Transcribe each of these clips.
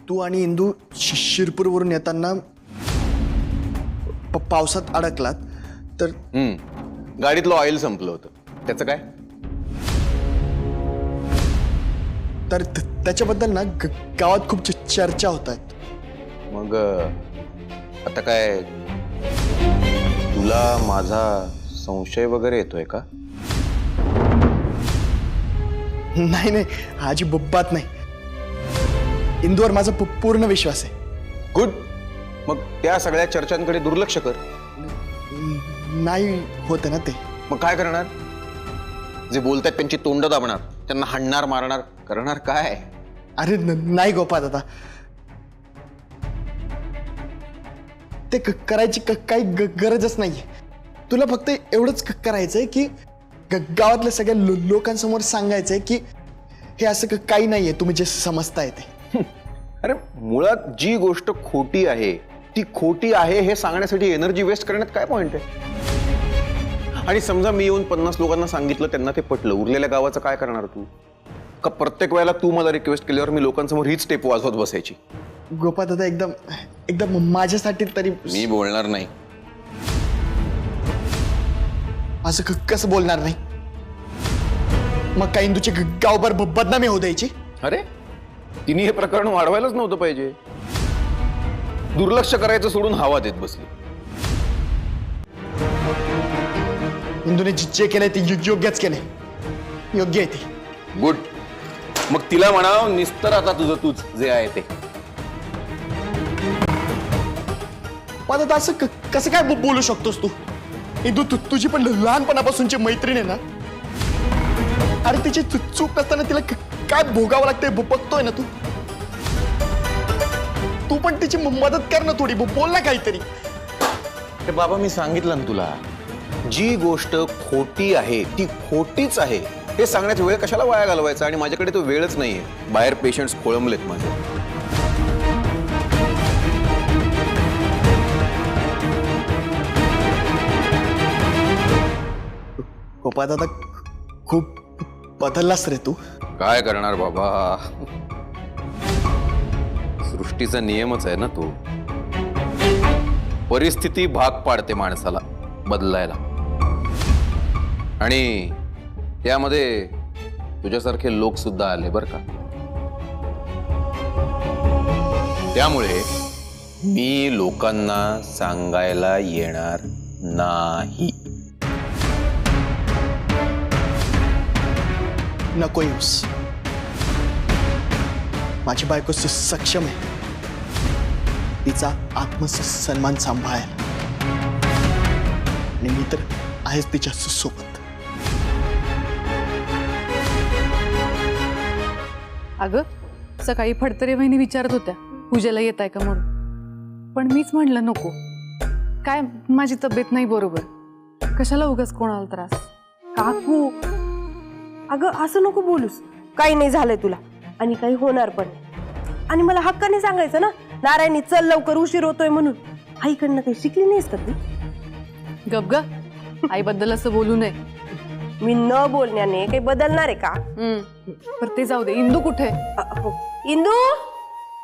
तू आणि इंदू शिरपूरवरून येताना पावसात अडकलात तर गाडीतलं ऑइल संपलं होतं, त्याचं काय? तर त्याच्याबद्दल ना गावात खूप चर्चा होत आहेत. मग आता काय तुला माझा संशय वगैरे येतोय का? नाही नाही, आजी बात नाही. इंदूवर माझा पूर्ण विश्वास आहे. गुड. मग त्या सगळ्या चर्चांकडे दुर्लक्ष कर. नाही होते ना ते. मग काय करणार? जे बोलतात त्यांची तोंड दाबणार, त्यांना हाणणार मारणार, करणार काय? अरे नाही गोपाळ दादा, ते करायची काही गरजच नाहीये. तुला फक्त एवढंच करायचंय की गावातल्या सगळ्या लोकांसमोर सांगायचंय की हे असं काही नाहीये तुम्ही जे समजताय ते. अरे मुळात जी गोष्ट खोटी आहे ती खोटी आहे हे सांगण्यासाठी एनर्जी वेस्ट करण्यात काय पॉइंट आहे? आणि समजा मी येऊन 50 लोकांना सांगितलं, त्यांना ते पटलं, उरलेल्या गावाचं काय करणार तू? का प्रत्येक वेळेला तू मला रिक्वेस्ट केल्यावर मी लोकांसमोर हीच स्टेप वाजवत बसायची? गोपाळ दादा, एकदम एकदम माझ्यासाठी तरी. मी बोलणार नाही. असं कसं बोलणार नाही? मग काय इंदूची गावभर बदनामी होऊ द्यायची? अरे तिने हे प्रकरण वाढवायलाच नव्हतं पाहिजे. दुर्लक्ष करायचं सोडून हवा देत बसली. इंदूने जे केलंय ते योग्यच केलंय. योग्य आहे ते. गुड. मग तिला म्हणाव निस्तर आता तुझं तूच जे आहे ते. पण आता असं कसं काय बोलू शकतोस तू? इंदू तुझी पण लहानपणापासूनची मैत्रीण आहे ना. अरे तिची चूक नसताना तिला काय भोगावं लागतंय बघतोय ना तू. तू पण तिची मदत कर ना थोडी, बोल ना काहीतरी. ते बाबा, मी सांगितलं ना तुला, जी गोष्ट खोटी आहे ती खोटीच आहे हे सांगण्याचा वेळ कशाला वाया घालवायचा? आणि माझ्याकडे तो वेळच नाहीये. बाहेर पेशंट्स खोळंबलेत माझे. गोपाळ दादा, खूप बदललास रे तू. काय करणार बाबा, सृष्टीचा नियमच आहे ना तो. परिस्थिती भाग पाडते माणसाला बदलायला. आणि त्यामध्ये तुझ्यासारखे लोक सुद्धा आले बर का. त्यामुळे मी लोकांना सांगायला येणार नाही. नको येऊस. माझी बायको सक्षम आहे. तिचा आत्मसन्मान सांभाळायला. आणि मी तर आहेच तिच्या सोबत. अगं, सकाळी फडतरे वहिनी विचारत होत्या पूजेला येत आहे का म्हणून. पण मीच म्हणलं नको. काय माझी तब्येत नाही बरोबर, कशाला उगाच कोणाला त्रास. काकू, अगं असं नको बोलूस. काही नाही झालंय तुला आणि काही होणार पण. आणि मला हक्काने सांगायचं ना, नारायणी चल लवकर, उशीर होतोय म्हणून. आईकडनं काही शिकली नाहीस का तू? गप ग, आईबद्दल असं बोलू नये. मी न बोलण्याने काही बदलणार आहे का? पर ते जाऊ दे. इंदू कुठे? इंदू,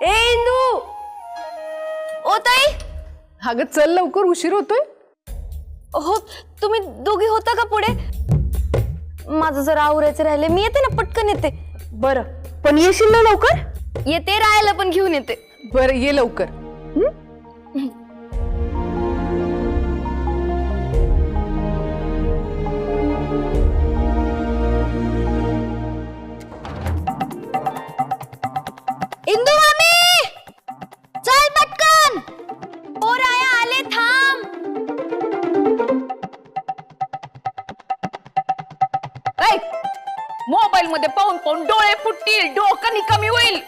ए इंदू. ओ ताई. अगं चल लवकर, उशीर होतोय. हो, तुम्ही दोघी होता का पुढे? माझं जरा आवरायचं राहिले, मी येते ना, पटकन येते. बरं, पण येशील ना लवकर? येते, राहायला पण घेऊन येते. बरं, ये लवकर. इंदू मामी, चल पटकन. ओ राया आले, थांब. मोबाईल मध्ये पाहून पाहून डोळे फुटतील, डोकं कमी होईल.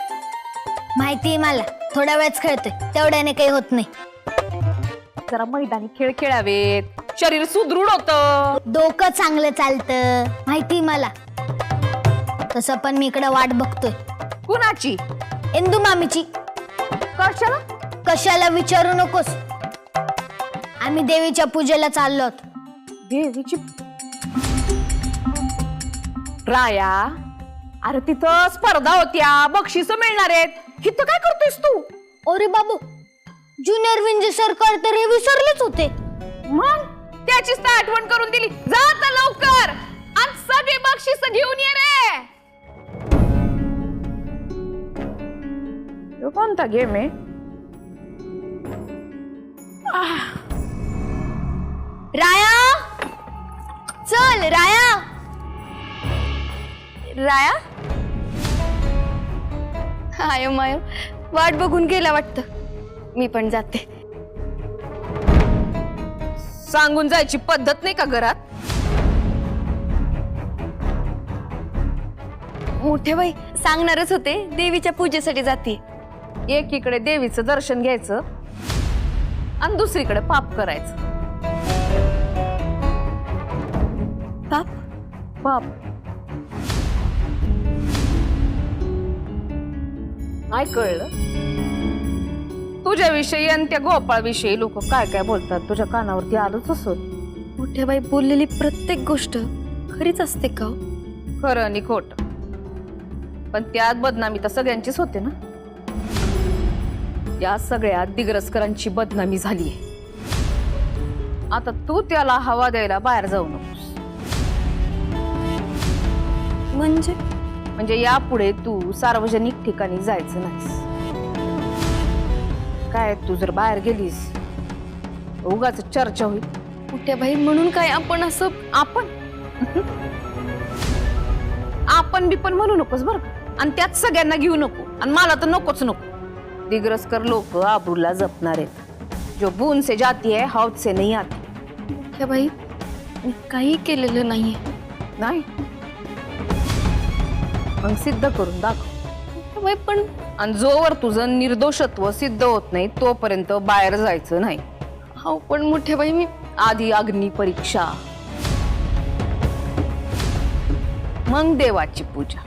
माहिती मला, थोडा वेळच खेळतोय, तेवढ्याने काही होत नाही. जरा मैदानी खेळ खेळावेत, शरीर सुदृढ होतं. डोकं चांगलं चालतं, माहिती मला. तसं पण मी इकडे वाट बघतोय. कुणाची? इंदू मामीची. कशाला? कशाला विचारू नकोस. आम्ही देवीच्या पूजेला चाललो होतो. देवीची? राया, अरे तिथं स्पर्धा होत्या, बक्षीस मिळणार आहेत. इथं काय करतोयस तू? अरे बाबू, ज्युनियर विंजे सरकार तर हे विसरलेच होते. मग त्याचीच तर आठवण करून दिली. जा आता लवकर आणि सगळे बक्षीस घेऊन ये रे. तो कोणता गेम आहे? राया, चल राया. राया, आयो मायो, वाट बघून गेला वाटतं. मी पण जाते. सांगून जायची पद्धत नाही का घरात? मोठे बाई सांगणारच होते, देवीच्या पूजेसाठी जाते. एकीकडे देवीचं दर्शन घ्यायचं आणि दुसरीकडे पाप करायचं. पाप? पाप नाही कळलं? तुझ्याविषयी आणि त्या गोपाळविषयी लोक काय काय बोलतात तुझ्या कानावरती आलंच असत. मोठ्या बाई बोललेली प्रत्येक गोष्ट खरीच असते का? खरं आणि खोट, पण त्यात बदनामी तर सगळ्यांचीच होते ना. या सगळ्या दिग्रसकरांची बदनामी झालीये. आता तू त्याला हवा द्यायला बाहेर जाऊ नकोस. म्हणजे यापुढे तू सार्वजनिक ठिकाणी जायचं नाहीस. काय तू जर बाहेर गेलीस उगाच चर्चा होईल. मोठ्या बाई म्हणून काय आपण असं आपण बी पण म्हणू नकोस बरं का. आणि त्यात सगळ्यांना घेऊ नको आणि मला तर नकोच नको. दिग्रसकर लोक आबरूला जपणार आहेत. जो बून से जाती है हौद से नहीं आती. मोठ्या बाई मी काही केलेलं नाहीये. नाही मग सिद्ध करून दाखव. मोठ्या बाई पण आणि जोवर तुझं निर्दोषत्व सिद्ध होत नाही तोपर्यंत बाहेर जायचं नाही. हो पण मोठ्या बाई मी आधी अग्नी परीक्षा, मग देवाची पूजा.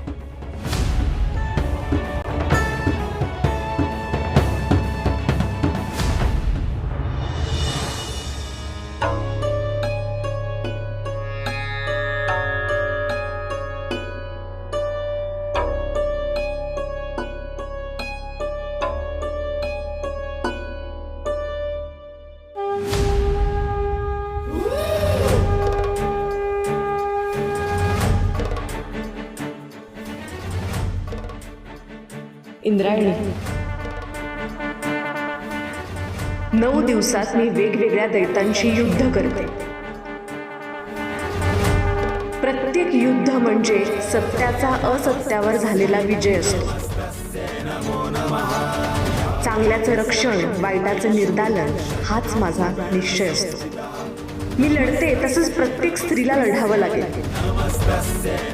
इंद्रायणी, 9 दिवसात मी वेगवेगळ्या दैत्यांशी युद्ध करते. प्रत्येक युद्ध म्हणजे सत्याचा असत्यावर झालेला विजय असतो. चांगल्याचं रक्षण, वाईटाचं निर्दालन हाच माझा निश्चय असतो. मी लढते तसंच प्रत्येक स्त्रीला लढावं लागेल.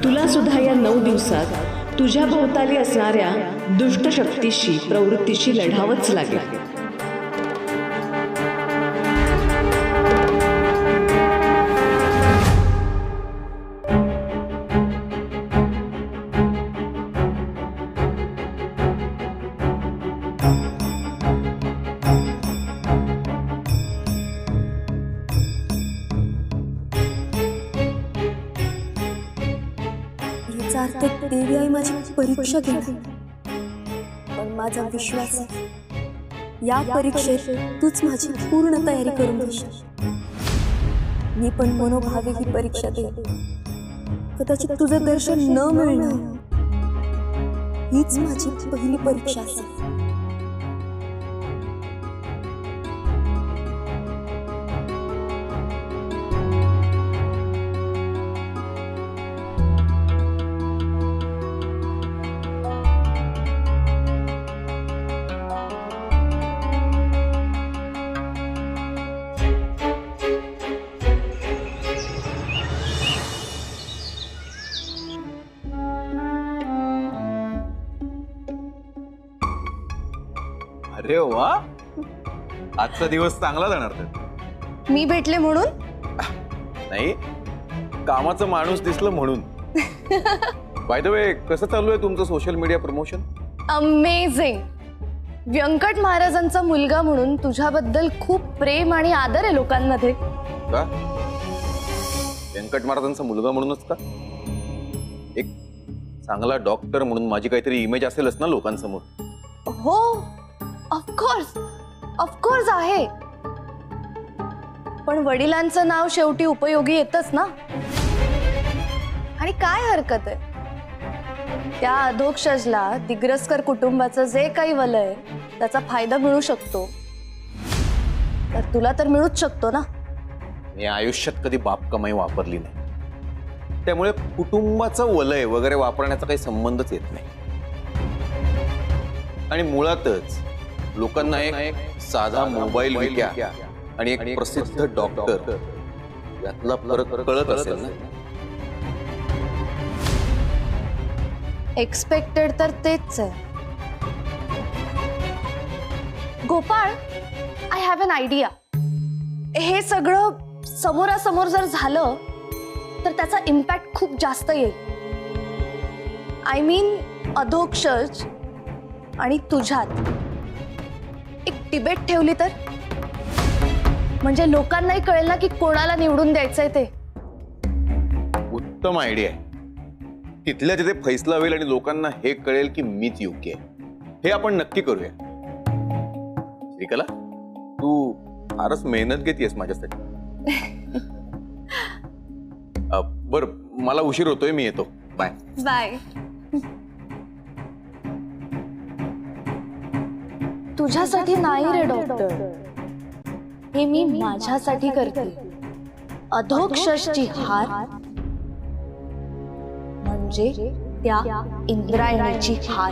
तुला सुद्धा या 9 दिवसात तुझ्या भोवताली असणाऱ्या दुष्ट शक्तीशी, प्रवृत्तीशी लढावंच लागेल. देवी आई माझी परीक्षा घेते, पण माझा विश्वास आहे या परीक्षेत तूच माझी पूर्ण तयारी करून घेशील. मी पण मनोभावे ही परीक्षा देते. कदाचित तुझं दर्शन न मिळणार हीच माझी पहिली परीक्षा असेल. अरे वा, आजचा दिवस चांगला जाणार तर. मी भेटले म्हणून नाही, कामाचा माणूस दिसलं म्हणून. बाय द वे, कसं चालू आहे तुमचं social media promotion? Amazing. Venkat महाराजांचा मुलगा म्हणून तुझ्याबद्दल खूप प्रेम आणि आदर आहे लोकांमध्ये. का? व्यंकट महाराजांचा मुलगा म्हणूनच का? एक चांगला डॉक्टर म्हणून माझी काहीतरी इमेज असेलच ना लोकांसमोर. हो, ऑफकोर्स ऑफकोर्स आहे. पण वडिलांचं नाव शेवटी उपयोगी येतच ना. आणि काय हरकत आहे, त्या अधोक्षजला दिग्रसकर कुटुंबाचं जे काही वलय त्याचा फायदा मिळू शकतो, तर तुला तर मिळूच शकतो ना. मी आयुष्यात कधी बाप कमाई वापरली नाही, त्यामुळे कुटुंबाचं वलय वगैरे वापरण्याचा काही संबंधच येत नाही. आणि मुळातच लोकांना एक साधा मोबाईल विक्या आणि एक प्रसिद्ध डॉक्टर यातला फरक कळत असेल ना. एक्सपेक्टेड तर तेच आहे. Gopal, I have N idea. हे सगळं समोरासमोर जर झालं तर त्याचा इम्पॅक्ट खूप जास्त येईल. आय मीन, अधोक्षज आणि तुझ्यात एक डिबेट ठेवली तर, म्हणजे लोकांनाही कळेल ना की कोणाला निवडून द्यायचंय ते. उत्तम आयडिया आहे. तिथल्या तिथे फैसला होईल आणि लोकांना हे कळेल की मीच योग्य आहे. हे आपण नक्की करूया. श्रीकला, तू फारच मेहनत घेतेस माझ्यासाठी. बर, मला उशीर होतोय, मी येतो. Bye bye. तुझ्यासाठी नाही रे डॉक्टर, हे मी माझ्यासाठी करते. अधोक्षजची हार म्हणजे त्या इंद्रायणीची हार.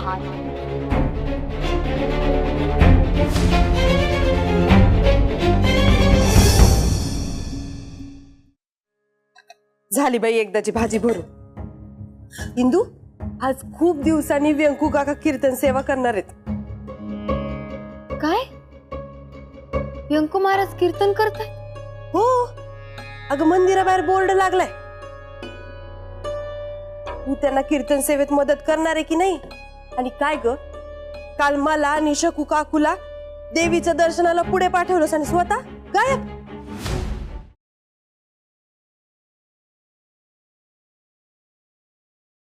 झाली बाई एकदाची भाजी भरून. इंदू, आज खूप दिवसांनी व्यंकू काका कीर्तन सेवा करणार आहेत. काय? व्यंकू महाराज कीर्तन करताय? हो, अगं मंदिराबाहेर बोर्ड लागलाय. तू त्यांना कीर्तन सेवेत मदत करणार आहे की नाही? आणि काय ग, काल मला आणि शकू काकूला देवीच्या दर्शनाला पुढे पाठवलंस आणि स्वतः गायब.